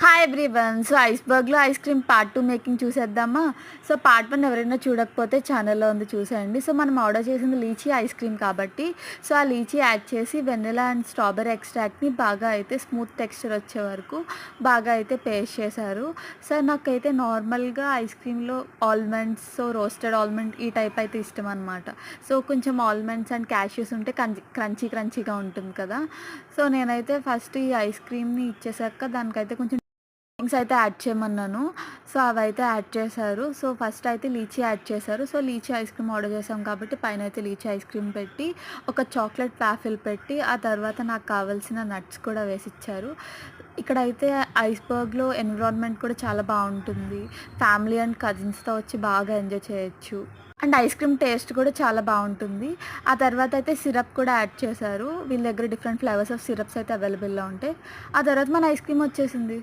Hi everyone. So ఐస్‌బర్గ్‌లో ice cream part 2 making చూసేద్దామా? So part 1 ఎవరైనా చూడకపోతే ఛానల్‌లో ఉంది చూసేయండి. సో మనం ఆర్డర్ చేసింది లీచీ ఐస్ క్రీమ్ కాబట్టి, సో ఆ లీచీ యాడ్ చేసి వెనిలా అండ్ స్ట్రాబెర్రీ ఎక్స్ట్రాక్ట్‌ని బాగా అయితే స్మూత్ టెక్స్చర్ వచ్చే వరకు బాగా అయితే పేస్ట్ చేశారు. సో నాకైతే నార్మల్‌గా ఐస్ క్రీమ్‌లో ఆల్మండ్స్, సో రోస్టెడ్ ఆల్మండ్ ఈ టైప్ అయితే ఇష్టం అనమాట. సో కొంచెం ఆల్మండ్స్ అండ్ క్యాష్యూస్ ఉంటే క్రంచీగా ఉంటుంది కదా! సో నేనైతే ఫస్ట్ ఈ ఐస్ క్రీమ్‌ని ఇచ్చేసాక దానికైతే కొంచెం థింగ్స్ అయితే యాడ్ చేయమన్నాను. సో అవైతే యాడ్ చేశారు. సో ఫస్ట్ అయితే లీచీ యాడ్ చేశారు. So lychee ice cream order చేసాం కాబట్టి పైనైతే లీచీ ఐస్ క్రీమ్ పెట్టి, ఒక చాక్లెట్ వాఫిల్ పెట్టి, ఆ తర్వాత నాకు కావాల్సిన నట్స్ కూడా వేసిచ్చారు. ఇక్కడైతే ఐస్‌బర్గ్‌లో ఎన్విరాన్మెంట్ కూడా చాలా బావుంటుంది. ఫ్యామిలీ అండ్ కజిన్స్‌తో వచ్చి బాగా ఎంజాయ్ చేయొచ్చు. అండ్ ఐస్ క్రీమ్ టేస్ట్ కూడా చాలా బావుంటుంది. ఆ తర్వాత అయితే సిరప్ కూడా యాడ్ చేశారు. వీళ్ళ దగ్గర డిఫరెంట్ ఫ్లేవర్స్ ఆఫ్ సిరప్స్ అయితే అవైలబుల్‌లో ఉంటాయి. ఆ తర్వాత మన ఐస్ క్రీమ్ వచ్చేసింది.